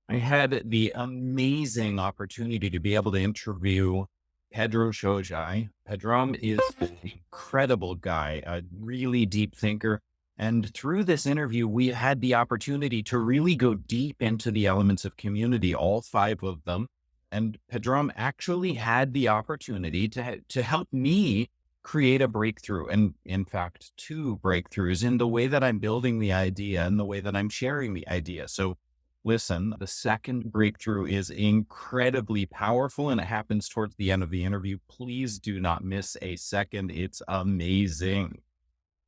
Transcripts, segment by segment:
I had the amazing opportunity to be able to interview Pedram Shojai. Pedram is an incredible guy, a really deep thinker. And through this interview, we had the opportunity to really go deep into the elements of community, all five of them. And Pedram actually had the opportunity to help me create a breakthrough. And in fact, two breakthroughs in the way that I'm building the idea and the way that I'm sharing the idea. So listen, the second breakthrough is incredibly powerful and it happens towards the end of the interview. Please do not miss a second. It's amazing.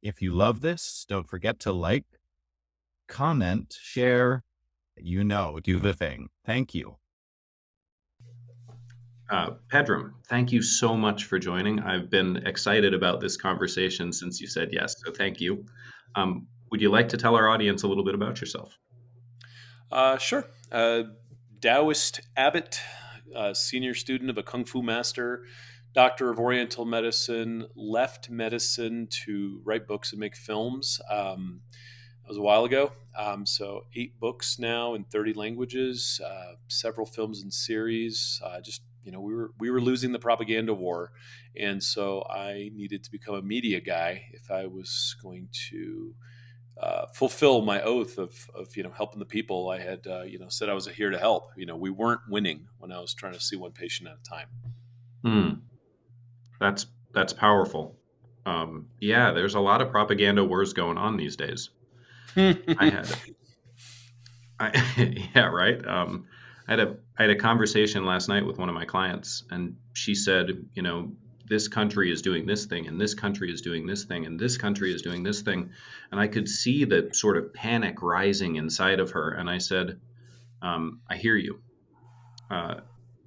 If you love this, don't forget to like, comment, share, do the thing. Thank you. Pedram, thank you so much for joining. I've been excited about this conversation since you said yes, so thank you. Would you like to tell our audience a little bit about yourself? Sure. Taoist abbot, senior student of a kung fu master, doctor of Oriental medicine, left medicine to write books and make films. That was a while ago. So 8 books now in 30 languages, several films and series. Just we were losing the propaganda war, and so I needed to become a media guy if I was going to fulfill my oath of helping the people. I had said I was here to help. We weren't winning when I was trying to see one patient at a time. Hmm, that's that's powerful. Yeah, there's a lot of propaganda wars going on these days. I had, yeah, right. I had a conversation last night with one of my clients, and she said, this country is doing this thing, and this country is doing this thing, and this country is doing this thing, and I could see the sort of panic rising inside of her, and I said, I hear you. Uh,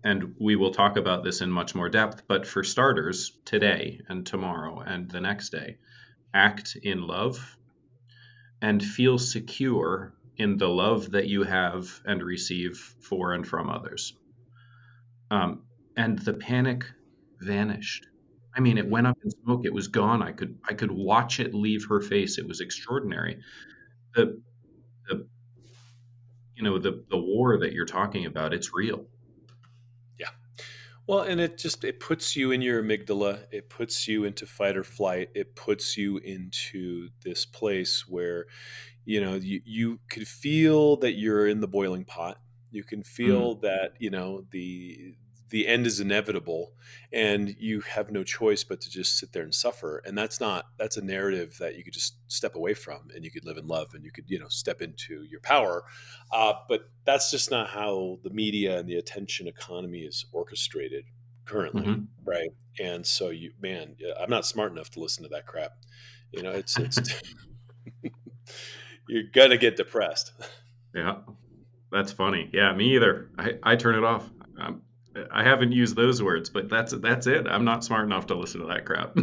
and we will talk about this in much more depth. But for starters, today and tomorrow and the next day, act in love and feel secure in the love that you have and receive for and from others. And the panic vanished. I mean, it went up in smoke. It was gone. I could watch it leave her face. It was extraordinary. The the the war that you're talking about, it's real. Yeah. Well, and it puts you in your amygdala. It puts you into fight or flight. It puts you into this place where you could feel that you're in the boiling pot. You can feel Mm, that the end is inevitable, and you have no choice but to just sit there and suffer. And that's a narrative that you could just step away from, and you could live in love, and you could step into your power. But that's just not how the media and the attention economy is orchestrated currently, hmm right? And so yeah, I'm not smart enough to listen to that crap. It's you're gonna get depressed. Yeah. That's funny. Yeah, me either. I turn it off. Um, I haven't used those words, but that's it. I'm not smart enough to listen to that crap.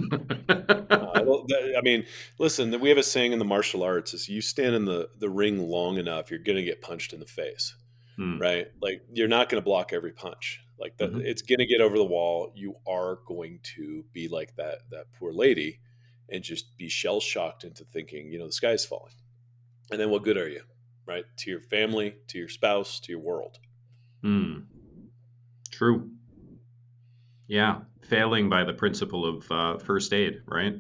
I mean, listen, we have a saying in the martial arts: is you stand in the ring long enough, you're gonna get punched in the face, Hmm. right? Like you're not gonna block every punch. Like that, Mhm. it's gonna get over the wall. You are going to be like that poor lady, and just be shell shocked into thinking, the sky's falling. And then what good are you, right? To your family, to your spouse, to your world. Hmm. True. Yeah. Failing by the principle of first aid, right?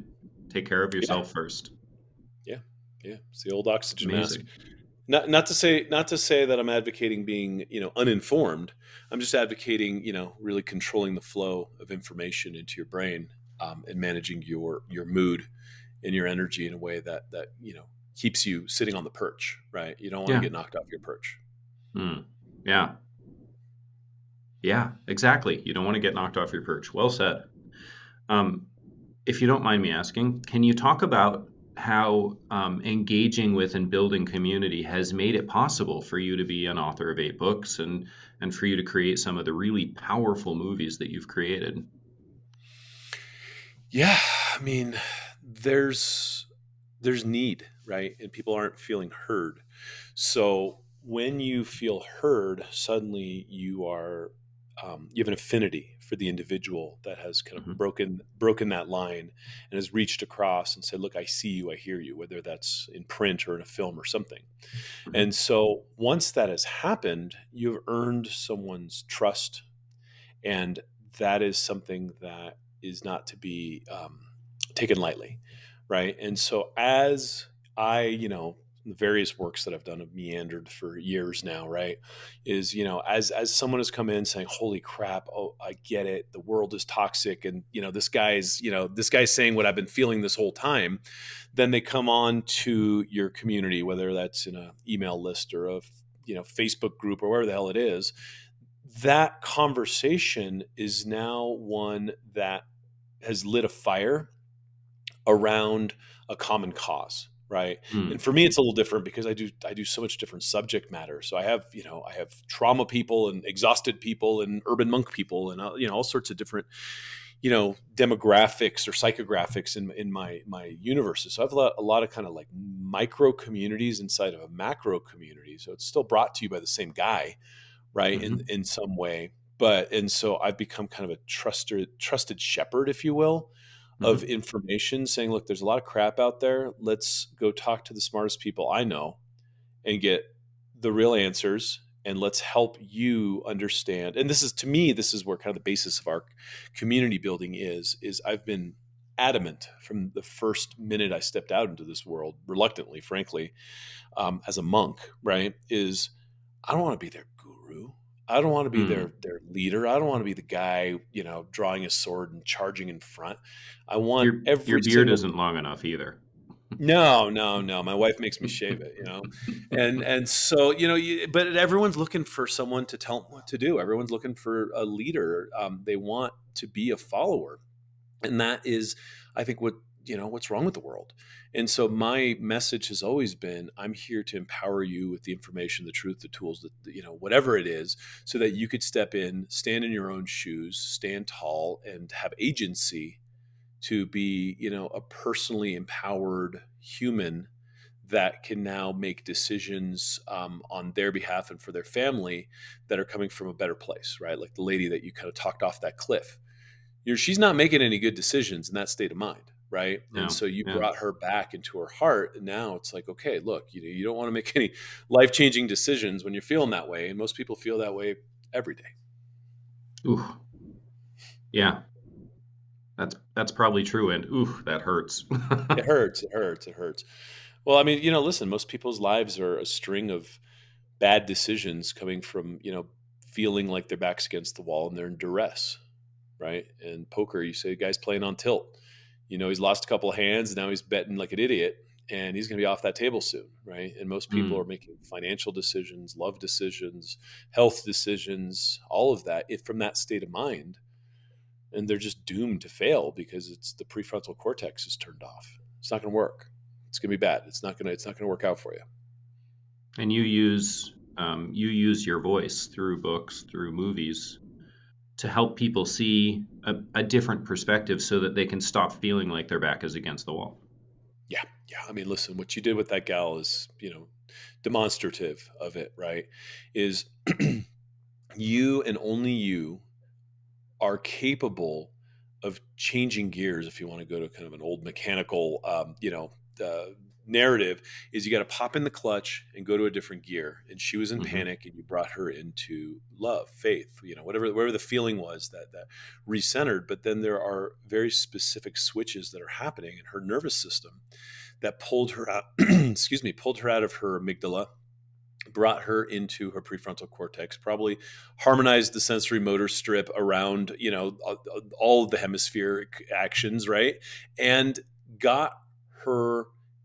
Take care of Yeah, yourself first. yeah, yeah. It's the old oxygen mask. Amazing. Not to say that I'm advocating being uninformed. I'm just advocating really controlling the flow of information into your brain, and managing your mood and your energy in a way that keeps you sitting on the perch. Right? You don't want to Yeah. get knocked off your perch. Hmm. Yeah. Yeah. Exactly. You don't want to get knocked off your perch. Well said. Um, if you don't mind me asking, can you talk about how engaging with and building community has made it possible for you to be an author of 8 books and for you to create some of the really powerful movies that you've created? Yeah, I mean, there's need, right? And people aren't feeling heard. So when you feel heard, suddenly you are you have an affinity for the individual that has kind of Hmm. broken that line and has reached across and said, "Look, I see you, I hear you," whether that's in print or in a film or something. Hmm. And so once that has happened, you've earned someone's trust, and that is something that is not to be taken lightly, right? And so as I, the various works that I've done have meandered for years now, right? Is, as someone has come in saying, "Holy crap, oh, I get it. The world is toxic, and this guy's saying what I've been feeling this whole time." Then they come on to your community, whether that's in a email list or a Facebook group or wherever the hell it is. That conversation is now one that has lit a fire around a common cause, right? And Mm. for me it's a little different because I do so much different subject matter. So I have trauma people and exhausted people and urban monk people and all sorts of different demographics or psychographics in my universes. So I have a lot of kind of like micro communities inside of a macro community. So it's still brought to you by the same guy, right? in Hmm. in some way. And so I've become kind of a trusted shepherd, if you will, of Hmm. information, saying, "Look, there's a lot of crap out there. Let's go talk to the smartest people I know and get the real answers, and let's help you understand." And this is, to me, this is where kind of the basis of our community building is I've been adamant from the first minute I stepped out into this world, reluctantly, frankly, as a monk, right? Is I don't want to be their guru. I don't want to be Mm. their leader. I don't want to be the guy, drawing a sword and charging in front. I want Your every beard single. isn't long enough either. No, no, no. My wife makes me shave it, and so but everyone's looking for someone to tell them what to do. Everyone's looking for a leader. They want to be a follower, and that is, I think, what's wrong with the world. And so my message has always been, I'm here to empower you with the information, the truth, the tools, whatever it is, so that you could step in, stand in your own shoes, stand tall, and have agency to be a personally empowered human that can now make decisions on their behalf and for their family that are coming from a better place, right? Like the lady that you kind of talked off that cliff, she's not making any good decisions in that state of mind, right? And No. so you Yeah. brought her back into her heart, and now it's like, okay, look, you don't want to make any life-changing decisions when you're feeling that way, and most people feel that way every day. Ooh. Yeah. That's probably true. And ooh, that hurts. It hurts, it hurts, it hurts. Well, I mean, listen, most people's lives are a string of bad decisions coming from feeling like their back's against the wall and they're in duress, right? And poker, you say, guy's playing on tilt. He's lost a couple of hands. Now he's betting like an idiot, and he's going to be off that table soon, right? And most people are Mm. making financial decisions, love decisions, health decisions, all of that from that state of mind, and they're just doomed to fail because it's the prefrontal cortex is turned off. It's not going to work. It's going to be bad. It's not going to work out for you. And you use your voice through books, through movies, to help people see a different perspective so that they can stop feeling like their back is against the wall. Yeah, yeah. I mean, listen, what you did with that gal is, demonstrative of it, right? Is you and only you are capable of changing gears. If you want to go to kind of an old mechanical, uh, narrative, is you got to pop in the clutch and go to a different gear. And she was in Hmm. panic, and you brought her into love, faith, whatever the feeling was that recentered. But then there are very specific switches that are happening in her nervous system that pulled her out. Excuse me, pulled her out of her amygdala, brought her into her prefrontal cortex, probably harmonized the sensory motor strip around, all of the hemispheric actions, right? And got her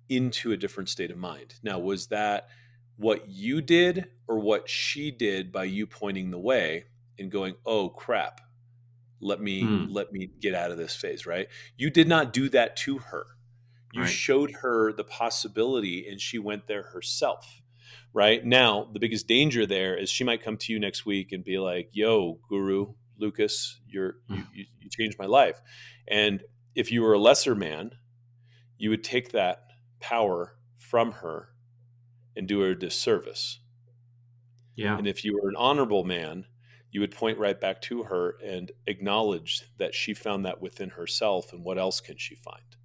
into a different state of mind. Now, was that what you did or what she did by you pointing the way and going, "Oh crap, Mm. let me get out of this phase," right? You did not do that to her. You Right. showed her the possibility and she went there herself. Right now, the biggest danger there is she might come to you next week and be like, "Yo, Guru Lucas, you changed my life." And if you were a lesser man, you would take that power from her and do her a disservice. Yeah. And if you were an honorable man, you would point right back to her and acknowledge that she found that within herself, and what else can she find,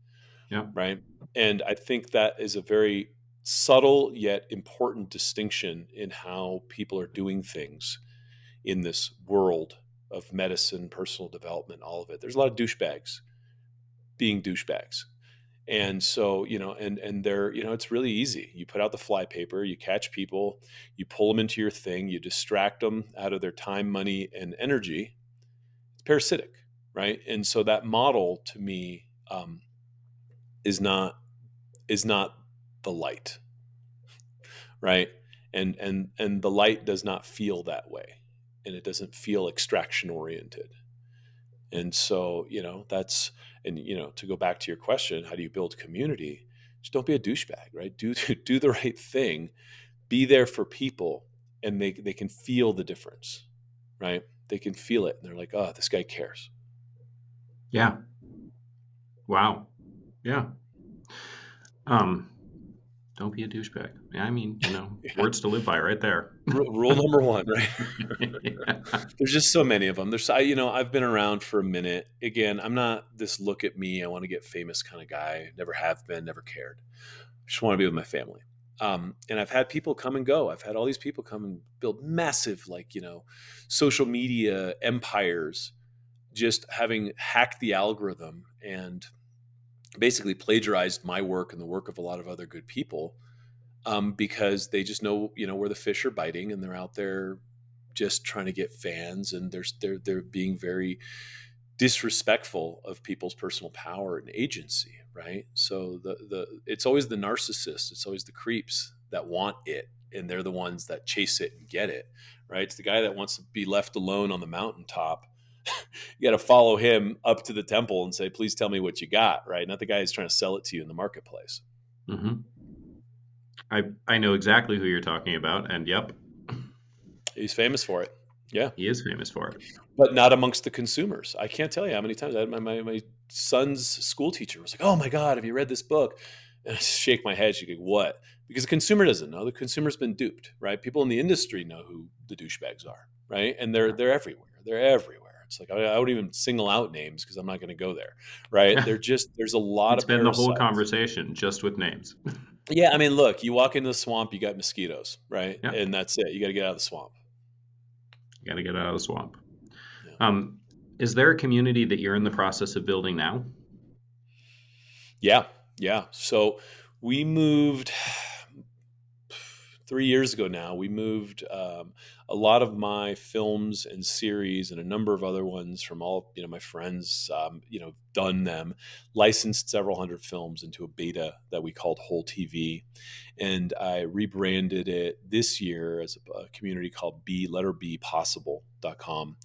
Yeah. right? And I think that is a very subtle yet important distinction in how people are doing things in this world of medicine, personal development, all of it. There's a lot of douchebags being douchebags. And so, and they're, it's really easy. You put out the fly paper, you catch people, you pull them into your thing, you distract them out of their time, money, and energy. It's parasitic, right? And so that model to me is not the light, right? And the light does not feel that way, and it doesn't feel extraction oriented. And so, that's, and, to go back to your question, how do you build community? Just don't be a douchebag, right? Do the right thing, be there for people, and they can feel the difference, right? They can feel it. And they're like, oh, this guy cares. Yeah. Wow. Yeah. Don't be a douchebag. Yeah, I mean, Yeah. words to live by right there. Rule number one, right? Yeah. There's just so many of them. I've been around for a minute. Again, I'm not this look at me, I want to get famous kind of guy. Never have been, never cared. Just want to be with my family. And I've had people come and go. I've had all these people come and build massive, social media empires, just having hacked the algorithm and basically plagiarized my work and the work of a lot of other good people, because they just know, where the fish are biting, and they're out there just trying to get fans, and they're being very disrespectful of people's personal power and agency, right? So it's always the narcissist, it's always the creeps that want it, and they're the ones that chase it and get it, right? It's the guy that wants to be left alone on the mountaintop. You got to follow him up to the temple and say, please tell me what you got, right? Not the guy who's trying to sell it to you in the marketplace. Hmm. I know exactly who you're talking about, and yep, He's famous for it. Yeah. he is famous for it. But not amongst the consumers. I can't tell you how many times I had my son's school teacher was like, "Oh my God, have you read this book?" And I shake my head. She go, "What?" Because the consumer doesn't know. The consumer's been duped, right? People in the industry know who the douchebags are, right? And they're everywhere. They're everywhere. It's like I would even single out names because I'm not going to go there, right? There's a lot It's of been the whole parasites. conversation just with names. Yeah, I mean, look, you walk into the swamp, you got mosquitoes, right? Yeah, And that's it. You got to get out of the swamp. got to get out of the swamp. Yeah. Is there a community that you're in the process of building now? Yeah, yeah. So we moved 3 years ago now. We moved a lot of my films and series and a number of other ones from all my friends. Done them, licensed several hundred films into a beta that we called Whole TV, and I rebranded it this year as a community called Possible.com,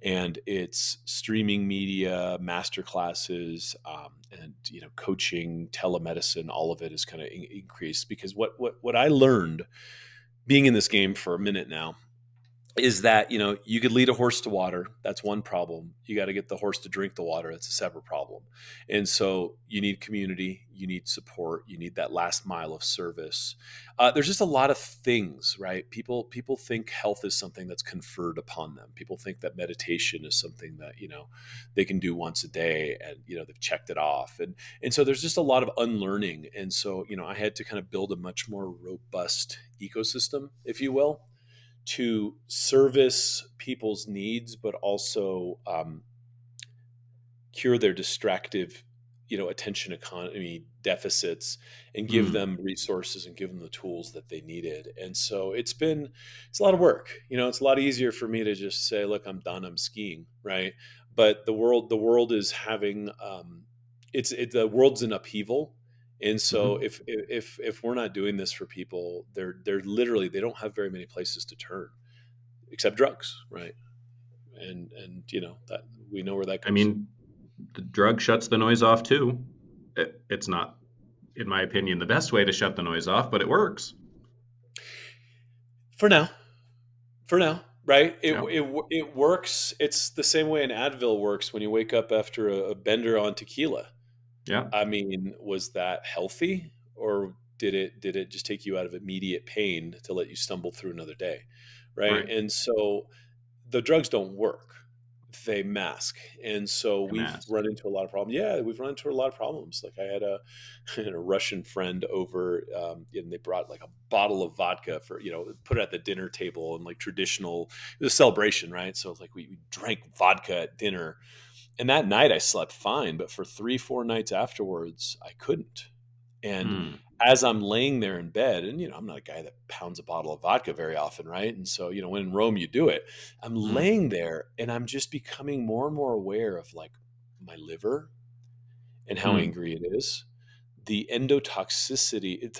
and it's streaming media, masterclasses, and coaching, telemedicine. All of it is kind of increased because what I learned being in this game for a minute now is that you could lead a horse to water. That's one problem. You got to get the horse to drink the water. That's a separate problem. And so you need community, you need support, you need that last mile of service. There's just a lot of things, right? People think health is something that's conferred upon them. People think that meditation is something that they can do once a day, and they've checked it off. And so there's just a lot of unlearning. And so I had to kind of build a much more robust ecosystem, if you will, to service people's needs, but also cure their distractive, attention economy deficits, and give Mm. them resources and give them the tools that they needed. And so it's a lot of work. It's a lot easier for me to just say, look, I'm done, I'm skiing, right? But the world is having, the world's in upheaval. And so Hmm. if we're not doing this for people, they're literally, they don't have very many places to turn except drugs, right? And that we know where that I goes. mean, the drug shuts the noise off too. It's not, in my opinion, the best way to shut the noise off, but it works. For now, right? It, Yeah. it it works. It's the same way an Advil works when you wake up after a bender on tequila. Yeah. I mean, was that healthy, or did it just take you out of immediate pain to let you stumble through another day, right? Right. And so the drugs don't work. They mask. And so The we've mask. run into a lot of problems. Yeah, we've run into a lot of problems. Like I had a, had a Russian friend over, and they brought like a bottle of vodka for, put it at the dinner table and like traditional, it was a celebration, right? So it's like we drank vodka at dinner. And that night I slept fine, but for 3, 4 nights afterwards, I couldn't. And Hmm. as I'm laying there in bed, and I'm not a guy that pounds a bottle of vodka very often, right? And so, when in Rome you do it. I'm Hmm. laying there and I'm just becoming more and more aware of like my liver and how Hmm. angry it is, the endotoxicity,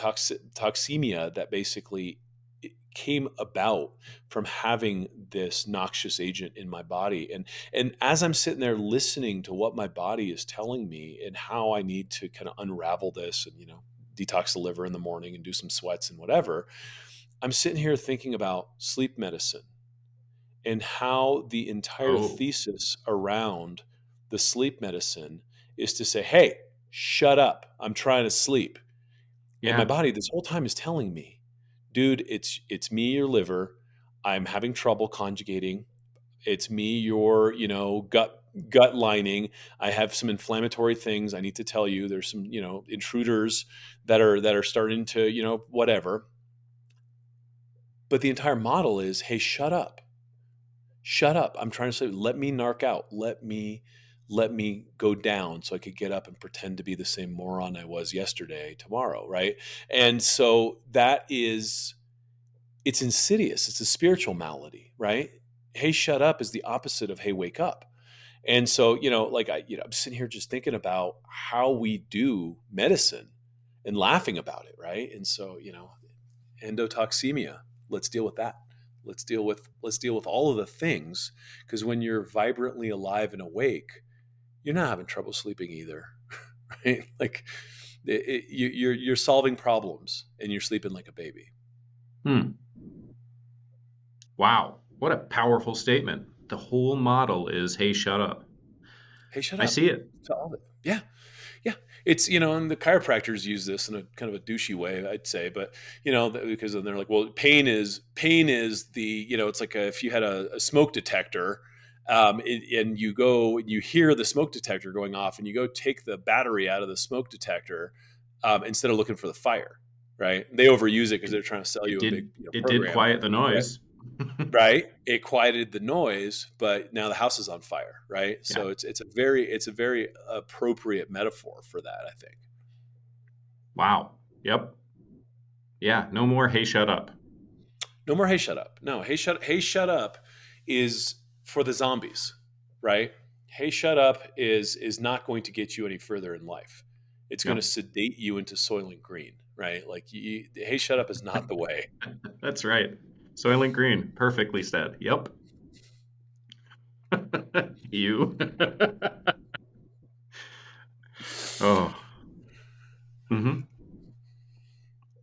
toxemia that basically came about from having this noxious agent in my body. And as I'm sitting there listening to what my body is telling me and how I need to kind of unravel this and, detox the liver in the morning and do some sweats and whatever, I'm sitting here thinking about sleep medicine and how the entire Oh, thesis around the sleep medicine is to say, hey, shut up. I'm trying to sleep. And my yeah. body this whole time is telling me, dude, it's me, your liver. I'm having trouble conjugating. It's me, your, gut lining. I have some inflammatory things I need to tell you. There's some, intruders that are starting to, whatever. But the entire model is, hey, shut up. Shut up. I'm trying to say, let me narc out. Let me go down so I could get up and pretend to be the same moron I was yesterday, tomorrow, right? And so it's insidious. It's a spiritual malady, right? Hey, shut up is the opposite of hey, wake up. And so, like I'm sitting here just thinking about how we do medicine and laughing about it, right? And so, endotoxemia. Let's deal with that. Let's deal with all of the things, because when you're vibrantly alive and awake, you're not having trouble sleeping either, right? Like you're solving problems and you're sleeping like a baby. Hmm. Wow. What a powerful statement. The whole model is, hey, shut up. Hey, shut I up. see it. Solve it. Yeah. Yeah, it's and the chiropractors use this in a kind of a douchey way, I'd say, but because then they're like, well, pain is the it's like if you had a smoke detector, and you go and you hear the smoke detector going off, and you go take the battery out of the smoke detector, instead of looking for the fire, right? They overuse it because It, they're trying to sell it you a big did it did program, quiet the right? noise. Right, it quieted the noise, but now the house is on fire, right? Yeah. So it's a very appropriate metaphor for that, I think. Wow. Yep. Yeah. No more, hey, shut up. No more hey shut up. No, hey shut up is for the zombies, right? Hey shut up is not going to get you any further in life. It's going to Yep. sedate you into Soylent Green, right? Like hey shut up is not the way. That's right. Soylent Green. Perfectly said. Yep. You. Oh. Hmm.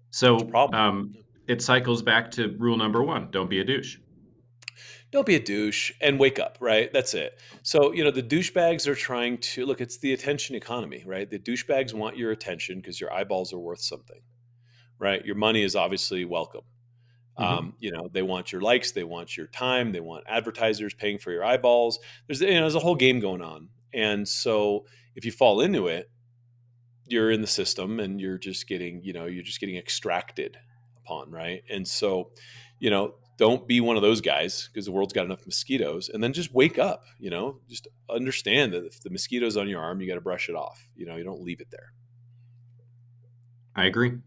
It's a So problem. it cycles back to rule number one: don't be a douche. Don't be a douche and wake up, right? That's it. So, the douchebags are trying to look, it's the attention economy, right? The douchebags want your attention because your eyeballs are worth something, right? Your money is obviously welcome. Hmm. They want your likes, they want your time, they want advertisers paying for your eyeballs. There's a whole game going on. And so if you fall into it, you're in the system and you're just getting extracted upon, right? And so, don't be one of those guys because the world's got enough mosquitoes. And then just wake up, just understand that if the mosquito's on your arm, you got to brush it off. You don't leave it there. I agree.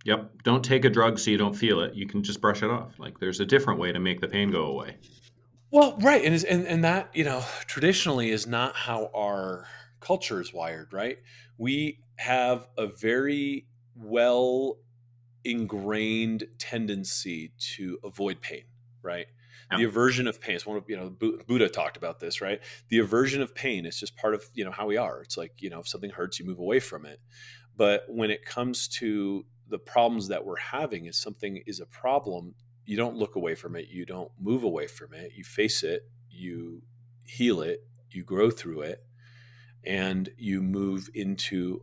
Yep. Don't take a drug so you don't feel it. You can just brush it off. Like there's a different way to make the pain go away. Well, right, and that traditionally is not how our culture is wired, right? We have a very well ingrained tendency to avoid pain, right? The Yep. aversion of pain is one of Buddha talked about this, right? The aversion of pain is just part of how we are. It's like if something hurts, you move away from it. But when it comes to the problems that we're having, is something is a problem, you don't look away from it, you don't move away from it, you face it, you heal it, you grow through it, and you move into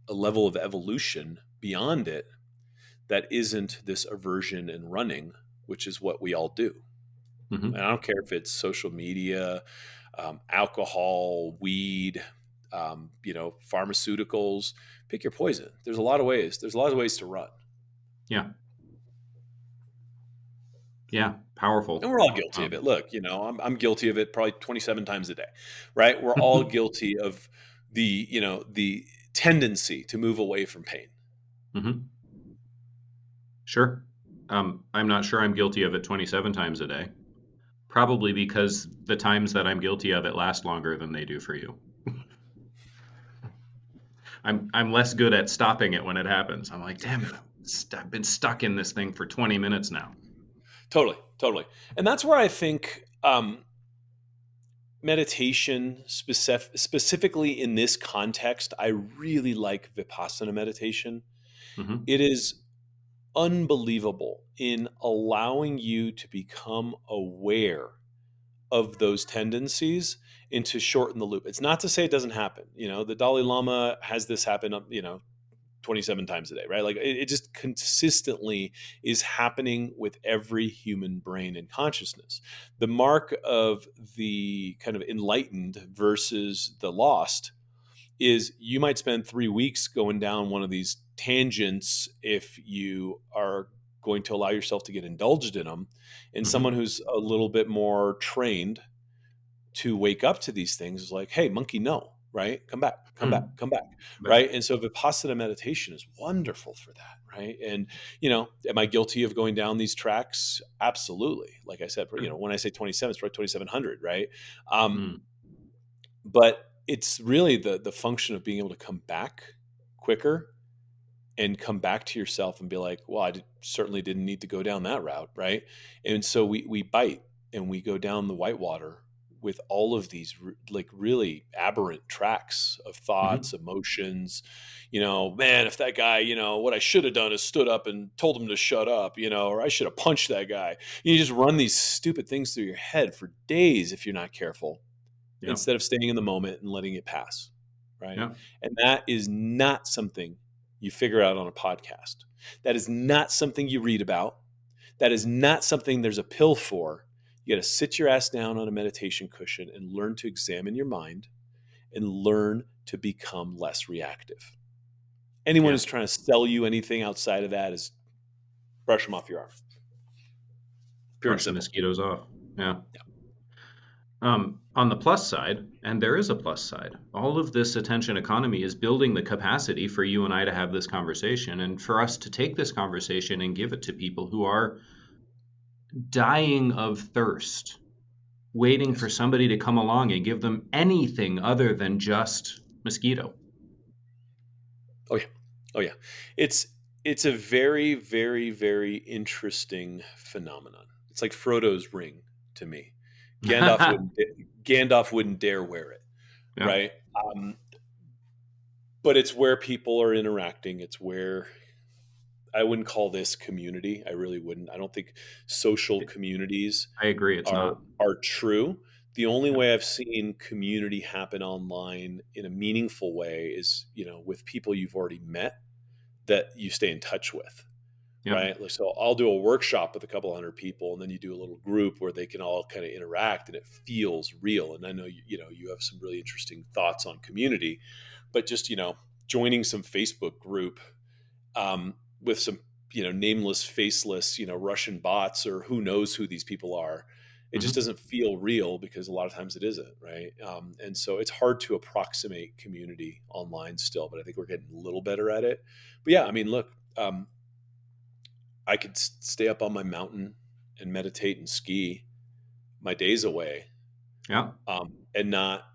a level of evolution beyond it that isn't this aversion and running, which is what we all do. And I don't care if it's social media, alcohol, weed, pharmaceuticals. Pick your poison. There's a lot of ways. There's a lot of ways to run. Yeah. Yeah. Powerful. And we're all guilty of Um, it. Look, I'm guilty of it probably 27 times a day, right? We're all guilty of the tendency to move away from pain. mhm. Sure. I'm not sure I'm guilty of it 27 times a day. Probably because the times that I'm guilty of it last longer than they do for you. I'm less good at stopping it when it happens. I'm like, damn it, I've been stuck in this thing for 20 minutes now. Totally, totally. And that's where I think meditation, specifically in this context, I really like Vipassana meditation. Hmm. It is unbelievable in allowing you to become aware of those tendencies and to shorten the loop. It's not to say it doesn't happen. The Dalai Lama has this happen, 27 times a day, right? Like it just consistently is happening with every human brain and consciousness. The mark of the kind of enlightened versus the lost is you might spend 3 weeks going down one of these tangents if you are going to allow yourself to get indulged in them. And someone Hmm. who's a little bit more trained to wake up to these things is like, hey, monkey, no, right? Come back, come back, Hmm. come back, But right? And so Vipassana meditation is wonderful for that, right? And, am I guilty of going down these tracks? Absolutely. Like I said, when I say 27, it's probably 2,700, right? Um, mm, but it's really the function of being able to come back quicker and come back to yourself and be like, well, certainly didn't need to go down that route, right? And so we bite and we go down the whitewater with all of these like really aberrant tracks of mhm, thoughts, emotions. Man, if that guy, what I should have done is stood up and told him to shut up, or I should have punched that guy. You just run these stupid things through your head for days if you're not careful, yeah, instead of staying in the moment and letting it pass, right? yeah, And that is not something you figure out on a podcast. That is not something you read about. That is not something there's a pill for. You got to sit your ass down on a meditation cushion and learn to examine your mind and learn to become less reactive. Anyone yeah. who's trying to sell you anything outside of that is brush them off your arm. Pure and Brush the simple. mosquitoes off. Yeah. On the plus side, and there is a plus side, all of this attention economy is building the capacity for you and I to have this conversation and for us to take this conversation and give it to people who are dying of thirst, waiting for Yes. somebody to come along and give them anything other than just mosquito. Oh yeah. Oh yeah. It's it's a very, very, very interesting phenomenon. It's like Frodo's ring to me. Gandalf Yeah. wouldn't Gandalf wouldn't dare wear it, right? But it's where people are interacting. It's where I wouldn't call this community. I really wouldn't. I don't think social communities I agree. It's are not. are true. The only Yep. way I've seen community happen online in a meaningful way is, with people you've already met that you stay in touch with, Yep. right? Like, so I'll do a workshop with a couple hundred people, and then you do a little group where they can all kind of interact, and it feels real. And I know you have some really interesting thoughts on community, but just joining some Facebook group with some nameless, faceless Russian bots or who knows who these people are. It just Hmm. doesn't feel real because a lot of times it isn't, right? And so it's hard to approximate community online still, but I think we're getting a little better at it. But yeah, I mean, look, I could stay up on my mountain and meditate and ski my days away, Yeah. and not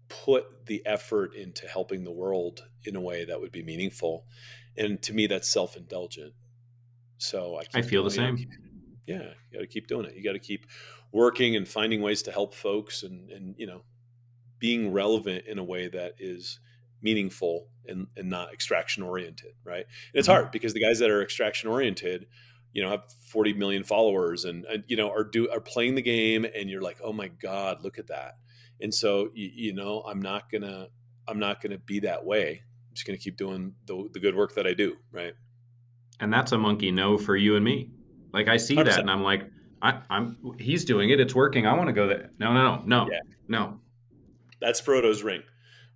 put the effort into helping the world in a way that would be meaningful. And to me, that's self-indulgent. So I I keep feel the doing, same. yeah, you got to keep doing it. You got to keep working and finding ways to help folks, and being relevant in a way that is meaningful and not extraction oriented, right? And it's Hmm. hard because the guys that are extraction oriented, have 40 million followers and are playing the game, and you're like, oh my god, look at that. And so I'm not gonna be that way. I'm just gonna keep doing the good work that I do, right? And that's a monkey no for you and me. Like I see that 100%. and I'm like, He's doing it. It's working. I want to go there. No, no, no, no, Yeah, no. that's Frodo's ring,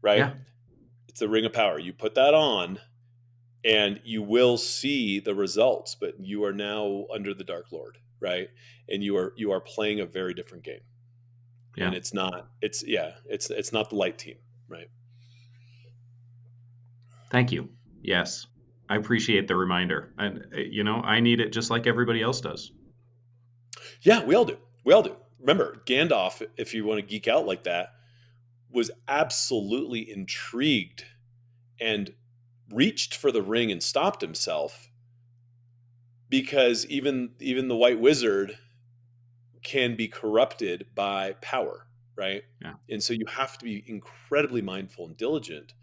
right? Yeah. It's the ring of power. You put that on, and you will see the results, but you are now under the Dark Lord, right? And you are playing a very different game, and Yeah. it's not the light team, right? Thank you. Yes. I appreciate the reminder. And, I need it just like everybody else does. Yeah, we all do. We all do. Remember, Gandalf, if you want to geek out like that, was absolutely intrigued and reached for the ring and stopped himself because even the White Wizard can be corrupted by power, right? Yeah. And so you have to be incredibly mindful and diligent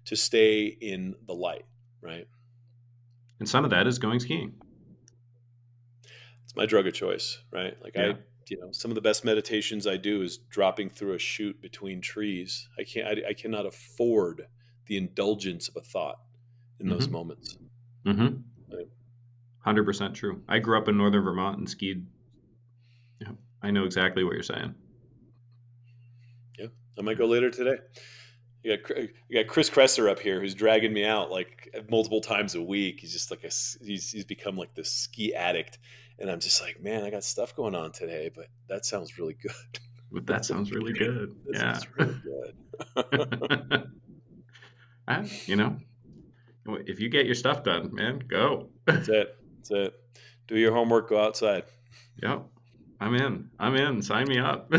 to stay in the light, right? And some of that is going skiing. It's my drug of choice, right? Like Yeah. some of the best meditations I do is dropping through a chute between trees. I cannot afford the indulgence of a thought in those Mm-hmm. moments. Mm-hmm. Right? 100% true. I grew up in northern Vermont and skied. Yeah. I know exactly what you're saying. Yeah, I might go later today. You got Chris Kresser up here who's dragging me out like multiple times a week. He's just like he's become like this ski addict, and I'm just like, man, I got stuff going on today, but that sounds really good. But that sounds really good. This Yeah. is really good. Ah, if you get your stuff done, man, go. That's it. That's it. Do your homework. Go outside. Yep. I'm in. I'm in. Sign me up.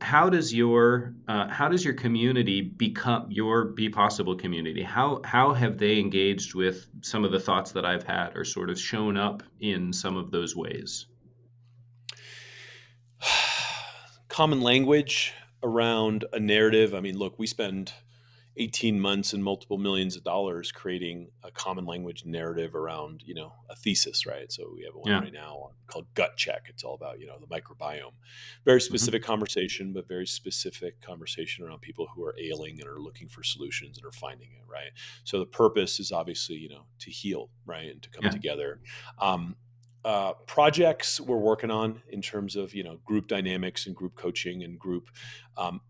How does your community become your Be Possible community? How have they engaged with some of the thoughts that I've had, or sort of shown up in some of those ways? Common language around a narrative. I mean, look, we spend 18 months and multiple millions of dollars creating a common language narrative around, a thesis, right? So we have one Yeah. right now called Gut Check. It's all about, the microbiome. Very Hmm. specific conversation, but very specific conversation around people who are ailing and are looking for solutions and are finding it, right? So the purpose is obviously, to heal, right? And to come Yeah. together. Um, Projects we're working on in terms of group dynamics and group coaching and group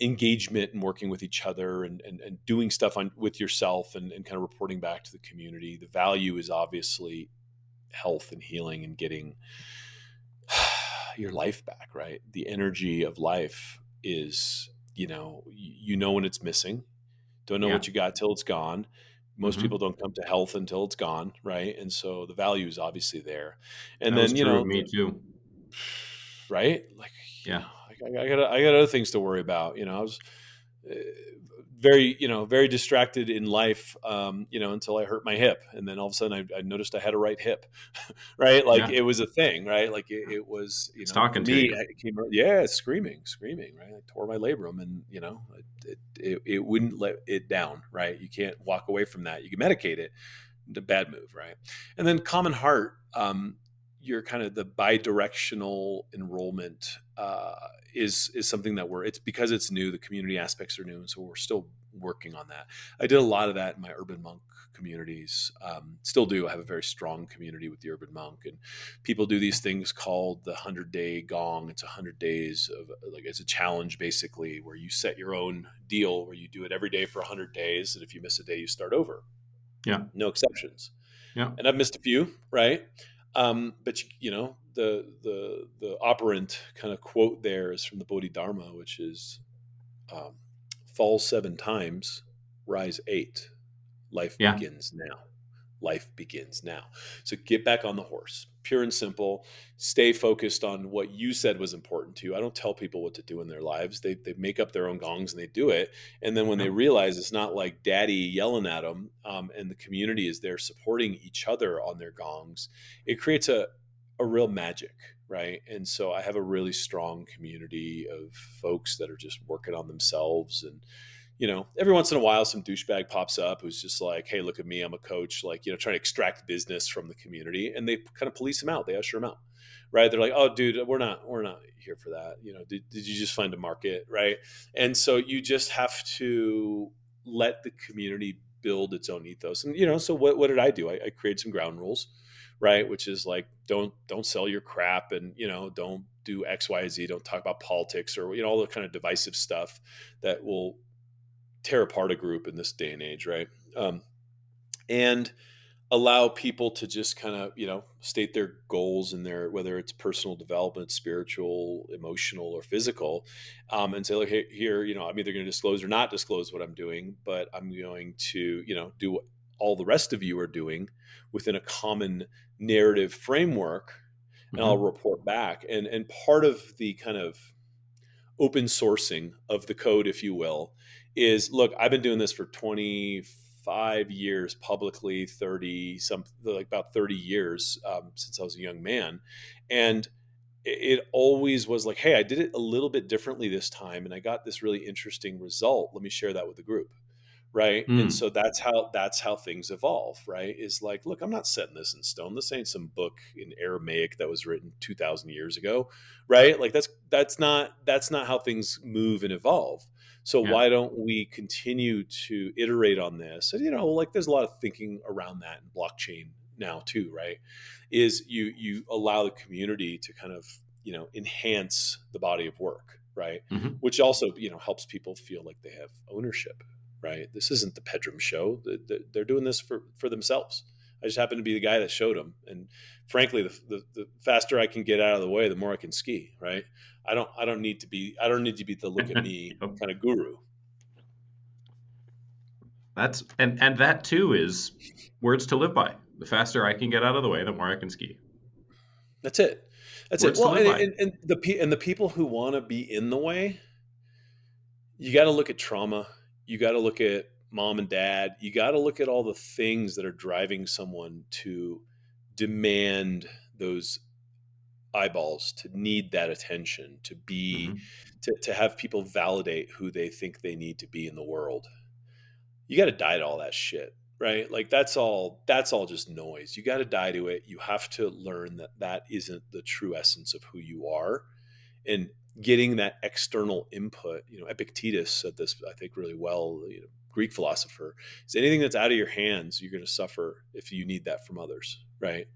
engagement and working with each other and doing stuff with yourself and kind of reporting back to the community. The value is obviously health and healing and getting your life back, right? The energy of life is, when it's missing. Don't know Yeah. what you got till it's gone. Most people Hmm. don't come to health until it's gone, right? And so the value is obviously there. And That was then, true of me too. right? Like, Yeah. I got other things to worry about. I was uh, very distracted in life, until I hurt my hip. And then all of a sudden I noticed I had a right hip, right? Like Yeah. it was a thing, right? Like it was, It's for talking to me, you. it came, yeah, screaming, right? I tore my labrum and, it wouldn't let it down, right? You can't walk away from that. You can medicate it, the bad move, right? And then common heart, you're kind of the bi-directional enrollment is something that it's because it's new. The community aspects are new, and so we're still working on that. I did a lot of that in my urban monk communities. Still do. I have a very strong community with the urban monk, and people do these things called the 100-day gong. It's 100 days of like it's a challenge basically where you set your own deal where you do it every day for 100 days, and if you miss a day, you start over. Yeah. No exceptions. Yeah. And I've missed a few, right? But the operant kind of quote there is from the Bodhidharma, which is um, fall 7 times, rise 8. Life Yeah. begins now. Life begins now. So get back on the horse, pure and simple. Stay focused on what you said was important to you. I don't tell people what to do in their lives. They make up their own gongs and they do it. And then when they Yeah. realize it's not like daddy yelling at them, and the community is there supporting each other on their gongs, it creates a real magic, right? And so I have a really strong community of folks that are just working on themselves. And every once in a while, some douchebag pops up who's just like, "Hey, look at me, I'm a coach," like, trying to extract business from the community, and they kind of police him out. They usher him out, right? They're like, "Oh, dude, we're not here for that. Did you just find a market, right?" And so you just have to let the community build its own ethos. And so what did I do? I created some ground rules, right? Which is like, don't sell your crap, and don't do XYZ, don't talk about politics, or all the kind of divisive stuff that will tear apart a group in this day and age, right? And allow people to just kind of state their goals and their, whether it's personal development, spiritual, emotional, or physical, and say, look, hey, here, I'm either going to disclose or not disclose what I'm doing, but I'm going to do what all the rest of you are doing within a common narrative framework, and I'll Mm-hmm. report back. And part of the kind of open sourcing of the code, if you will, is, look, I've been doing this for 25 years publicly, 30 some, like about 30 years, since I was a young man. And it always was like, hey, I did it a little bit differently this time, and I got this really interesting result. Let me share that with the group. Right. And Mm. so that's how things evolve, right? Is like, look, I'm not setting this in stone. This ain't some book in Aramaic that was written 2,000 years ago. Right. Like that's not how things move and evolve. So Yeah. why don't we continue to iterate on this? And like, there's a lot of thinking around that in blockchain now too, right? Is you allow the community to kind of enhance the body of work, right? Mm-hmm. Which also helps people feel like they have ownership, right? This isn't the Pedram show. They're doing this for themselves. I just happen to be the guy that showed them. And frankly, the faster I can get out of the way, the more I can ski, right? I don't need to be the look at me Yep. kind of guru. That's and that too is words to live by. The faster I can get out of the way, the more I can ski. That's it. That's it. Words to Well, live by. and the people who want to be in the way, you got to look at trauma. You got to look at mom and dad. You got to look at all the things that are driving someone to demand those eyeballs, to need that attention, to be, Mm-hmm. to have people validate who they think they need to be in the world. You got to die to all that shit, right? Like that's all just noise. You got to die to it. You have to learn that that isn't the true essence of who you are. And getting that external input, Epictetus said this, I think, really well, Greek philosopher, is anything that's out of your hands, you're going to suffer if you need that from others, right?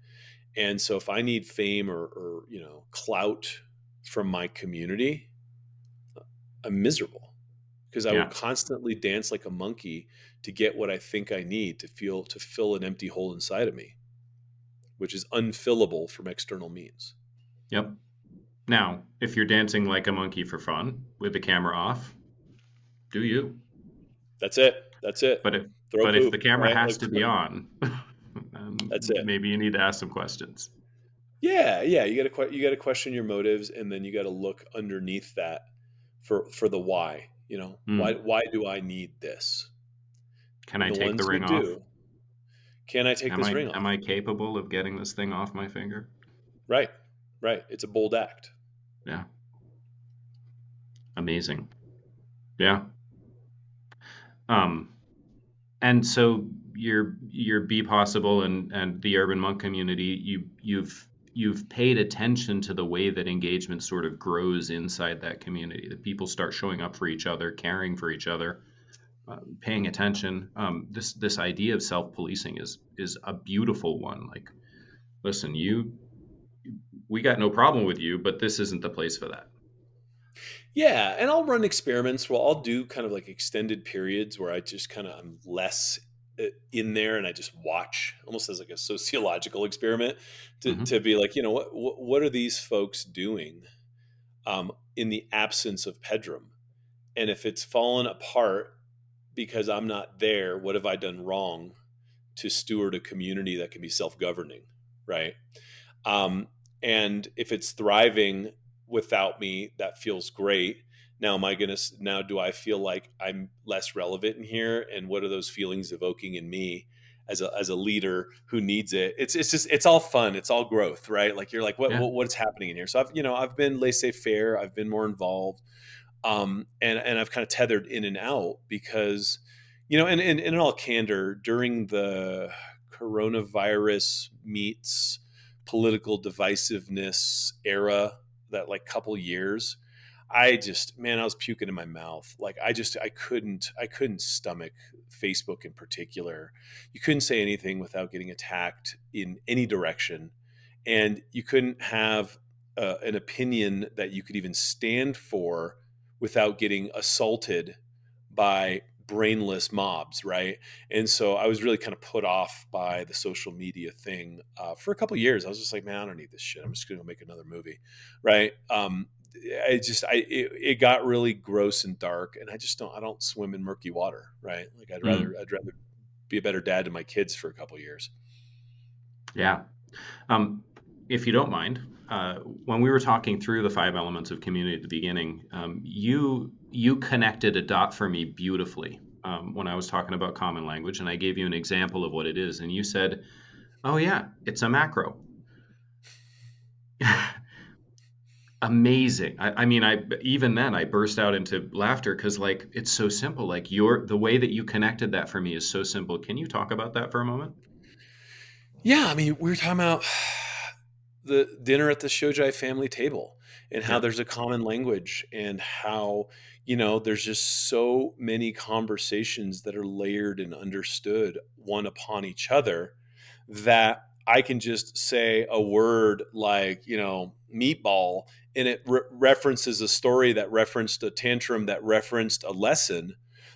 And so if I need fame or clout from my community, I'm miserable, because I will Yeah. constantly dance like a monkey to get what I think I need to fill an empty hole inside of me, which is unfillable from external means. Yep. Now, if you're dancing like a monkey for fun with the camera off, do you? That's it. That's it. But if Throw but if poop, the camera right? has Like to be on, that's it. maybe you need to ask some questions. Yeah, yeah. You got to question your motives, and then you got to look underneath that for the why. Why Mm. why do I need this? Can And I the take the ones who ring off? do, can I take this ring Am off? I capable of getting this thing off my finger? Right, right. It's a bold act. Yeah. Amazing. Yeah. Um, and so your Be Possible and the Urban Monk community, you've paid attention to the way that engagement sort of grows inside that community. That people start showing up for each other, caring for each other, paying attention. This idea of self-policing is a beautiful one. Like, listen, we got no problem with you, but this isn't the place for that. Yeah, and I'll run experiments where I'll do kind of like extended periods where I just kind of I'm less in there, and I just watch, almost as like a sociological experiment, to Hmm. to be like, what are these folks doing in the absence of Pedram? And if it's fallen apart because I'm not there, what have I done wrong to steward a community that can be self-governing, right? Um, and if it's thriving without me, that feels great. Now, now do I feel like I'm less relevant in here? And what are those feelings evoking in me as a leader who needs it? It's all fun. It's all growth, right? Like you're like, Yeah. what's happening in here? So I've been laissez-faire. I've been more involved. And I've kind of tethered in and out because, and in all candor, during the coronavirus meets political divisiveness era, that like couple years, I just, man, I was puking in my mouth. Like I couldn't stomach Facebook in particular. You couldn't say anything without getting attacked in any direction, and you couldn't have an opinion that you could even stand for without getting assaulted by brainless mobs, right? And so I was really kind of put off by the social media thing for a couple of years. I was just like, man, I don't need this shit. I'm just going to make another movie, right? It got really gross and dark, and I don't swim in murky water, right? Like Mm, I'd rather be a better dad to my kids for a couple of years. yeah. Um, if you don't mind, when we were talking through the five elements of community at the beginning, you connected a dot for me beautifully when I was talking about common language, and I gave you an example of what it is, and you said, "Oh yeah, it's a macro." Amazing. I mean, I even then I burst out into laughter because like it's so simple. Like the way that you connected that for me is so simple. Can you talk about that for a moment? Yeah, I mean, we were talking about the dinner at the Shojai family table and how Yeah. there's a common language and how, you know, there's just so many conversations that are layered and understood one upon each other that I can just say a word like, you know, meatball, and it references a story that referenced a tantrum that referenced a lesson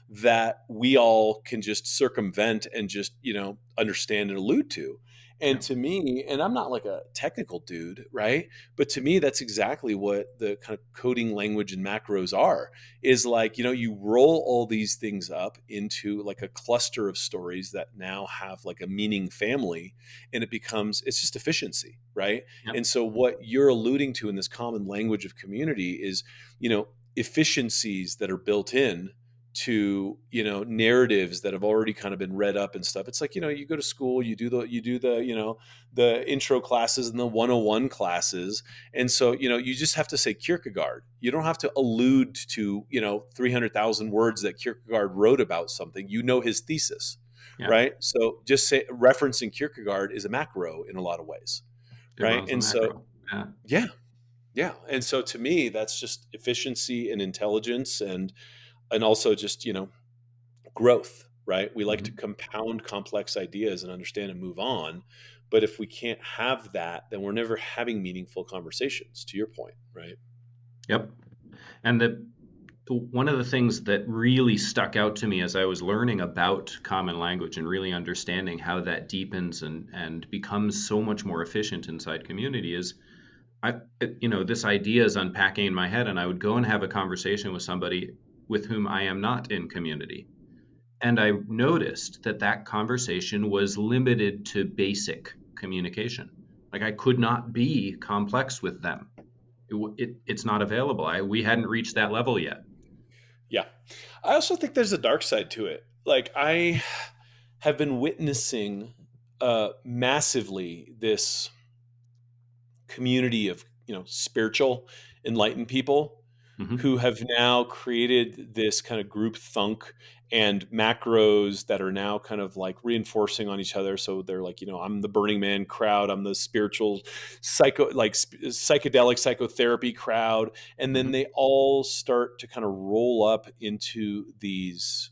that we all can just circumvent and just, you know, understand and allude to. Yeah. And to me, and I'm not like a technical dude, right? But to me, that's exactly what the kind of coding language and macros are, is like, you know, you roll all these things up into like a cluster of stories that now have like a meaning family, and it's just efficiency, right? Yep. And so what you're alluding to in this common language of community is, you know, efficiencies that are built in to, you know, narratives that have already kind of been read up and stuff. It's like, you know, you go to school, you do the, you know, the intro classes and the 101 classes, and so, you know, you just have to say Kierkegaard. You don't have to allude to, you know, 300,000 words that Kierkegaard wrote about something. You know his thesis, Yeah. right? So just say referencing Kierkegaard is a macro in a lot of ways, It right? runs a And so macro. Yeah. yeah, yeah. And so to me, that's just efficiency and intelligence, and also just, you know, growth, right? We like to Hmm. compound complex ideas and understand and move on. But if we can't have that, then we're never having meaningful conversations, to your point, right? Yep. And one of the things that really stuck out to me as I was learning about common language and really understanding how that deepens and becomes so much more efficient inside community is this idea is unpacking in my head, and I would go and have a conversation with somebody with whom I am not in community. And I noticed that that conversation was limited to basic communication. Like I could not be complex with them. It's not available. We hadn't reached that level yet. Yeah. I also think there's a dark side to it. Like I have been witnessing massively this community of, you know, spiritual enlightened people Hmm. who have now created this kind of group thunk and macros that are now kind of like reinforcing on each other. So they're like, you know, I'm the Burning Man crowd, I'm the spiritual psychedelic psychotherapy crowd, and then Hmm. they all start to kind of roll up into these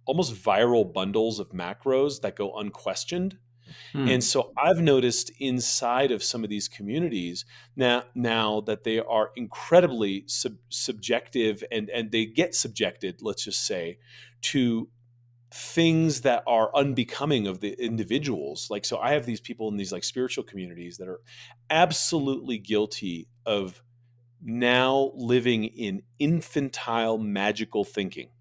almost viral bundles of macros that go unquestioned. And Hmm. so I've noticed inside of some of these communities now that they are incredibly subjective, and they get subjected, let's just say, to things that are unbecoming of the individuals. Like, so I have these people in these like spiritual communities that are absolutely guilty of now living in infantile magical thinking.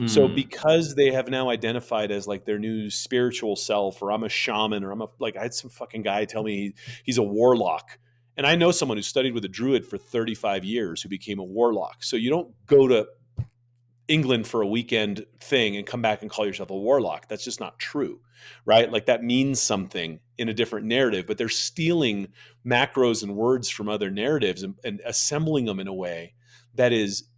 So Hmm. because they have now identified as like their new spiritual self, or I'm a shaman, or I had some fucking guy tell me he's a warlock. And I know someone who studied with a druid for 35 years who became a warlock. So you don't go to England for a weekend thing and come back and call yourself a warlock. That's just not true, right? Like that means something in a different narrative, but they're stealing macros and words from other narratives and assembling them in a way that is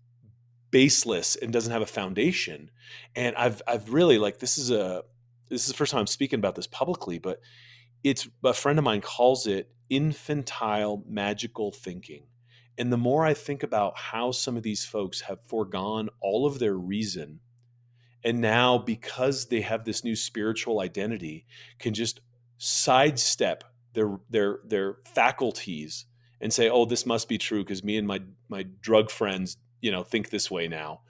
baseless and doesn't have a foundation. And I've really like this is the first time I'm speaking about this publicly, but it's a friend of mine calls it infantile magical thinking. And the more I think about how some of these folks have foregone all of their reason, and now because they have this new spiritual identity, can just sidestep their faculties and say, "Oh, this must be true because me and my drug friends, think this way now."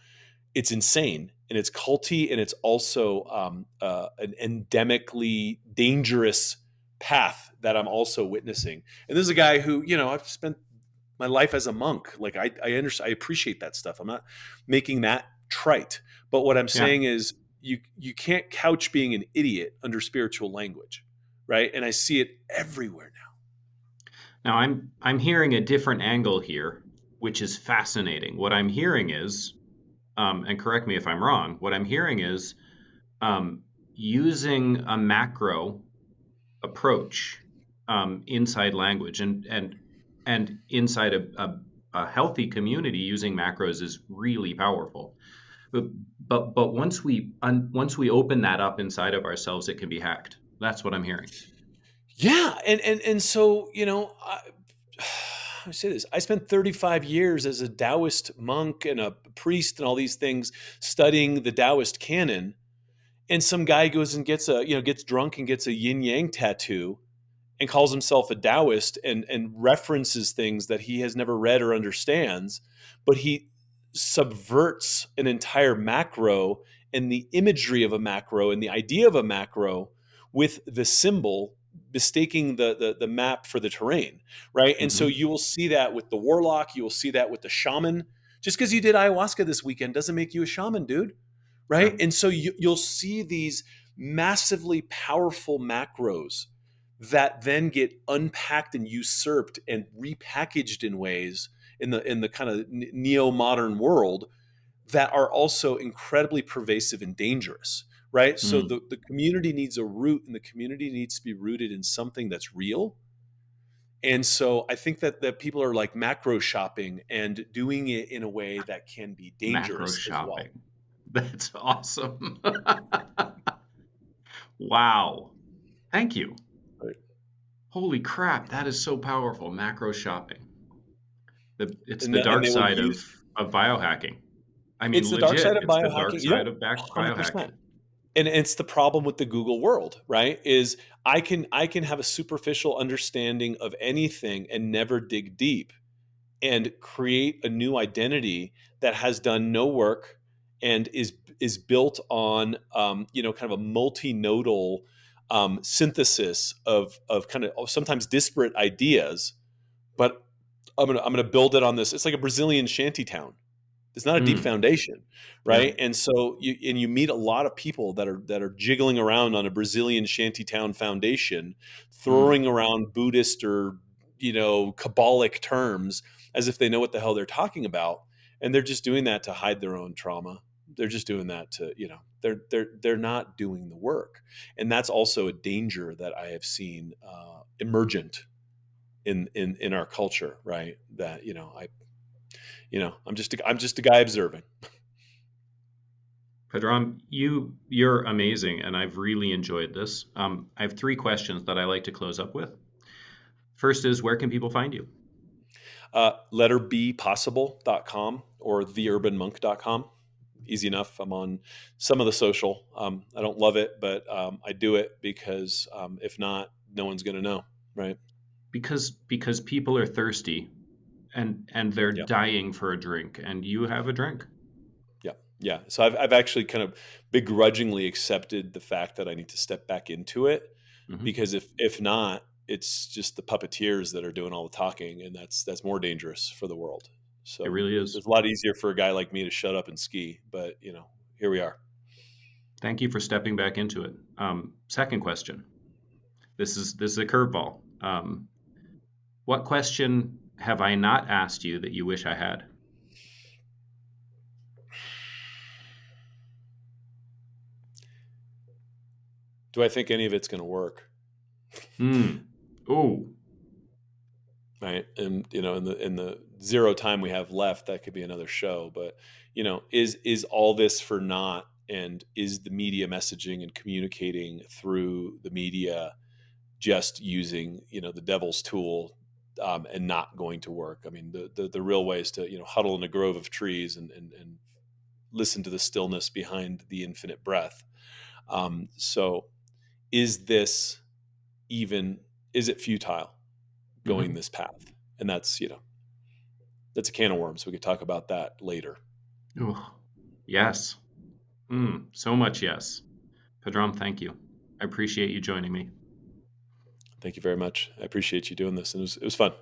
It's insane, and it's culty, and it's also an endemically dangerous path that I'm also witnessing. And this is a guy who, I've spent my life as a monk. Like I understand, I appreciate that stuff. I'm not making that trite, but what I'm Yeah. saying is you can't couch being an idiot under spiritual language, right? And I see it everywhere now. Now I'm hearing a different angle here, which is fascinating. What I'm hearing is, and correct me if I'm wrong, what I'm hearing is um, using a macro approach inside language and inside a healthy community, using macros is really powerful. But once we open that up inside of ourselves, it can be hacked. That's what I'm hearing. Yeah, and so I say this. I spent 35 years as a Taoist monk and a priest and all these things studying the Taoist canon. And some guy goes and gets drunk and gets a yin yang tattoo and calls himself a Taoist and references things that he has never read or understands, but he subverts an entire macro and the imagery of a macro and the idea of a macro with the symbol mistaking the map for the terrain, right? And so Hmm. you will see that with the warlock, you will see that with the shaman. Just because you did ayahuasca this weekend doesn't make you a shaman, dude, right? Sure. And so you'll see these massively powerful macros that then get unpacked and usurped and repackaged in ways in the kind of neo-modern world that are also incredibly pervasive and dangerous, right? So Mm. the community needs a root, and the community needs to be rooted in something that's real. And so I think that people are like macro shopping and doing it in a way that can be Macro dangerous as well. shopping. That's awesome. Wow. Thank you. Right. Holy crap, that is so powerful. Macro shopping. It's the And dark they will side use of biohacking. I mean, it's the dark side legit, of it's the dark biohacking. side of 100%. biohacking. And it's the problem with the Google world, right? Is I can have a superficial understanding of anything and never dig deep and create a new identity that has done no work and is built on kind of a multinodal synthesis of kind of sometimes disparate ideas, but I'm gonna build it on this. It's like a Brazilian shanty town. It's not a deep Mm, foundation, yeah. right? And so you meet a lot of people that are jiggling around on a Brazilian shantytown foundation, Mm. throwing around Buddhist or Kabbalic terms as if they know what the hell they're talking about, and they're just doing that to hide their own trauma. They're just doing that to they're not doing the work, and that's also a danger that I have seen emergent in our culture, right? That I'm just a guy observing. Pedram, you're amazing, and I've really enjoyed this. I have three questions that I like to close up with. First is, where can people find you? Letterbpossible.com or theurbanmonk.com. Easy enough. I'm on some of the social. I don't love it, but I do it because if not, no one's going to know, right? Because people are thirsty and they're Yeah, dying for a drink, and you have a drink. yeah, yeah. So I've actually kind of begrudgingly accepted the fact that I need to step back into it Hmm. because if not, it's just the puppeteers that are doing all the talking, and that's more dangerous for the world. It So really is. it's a lot easier for a guy like me to shut up and ski, but here we are. Thank you for stepping back into it. Second question. This is a curveball. What question have I not asked you that you wish I had? Do I think any of it's going to work? Hmm. Oh, Right, and in the zero time we have left, that could be another show. But is all this for naught? And is the media messaging and communicating through the media just using the devil's tool and not going to work. I mean, the real way is to huddle in a grove of trees and listen to the stillness behind the infinite breath. So, is it futile going Mhm. this path? And that's a can of worms. We could talk about that later. Oh, yes. So much yes. Pedram, thank you. I appreciate you joining me. Thank you very much. I appreciate you doing this, and it was fun.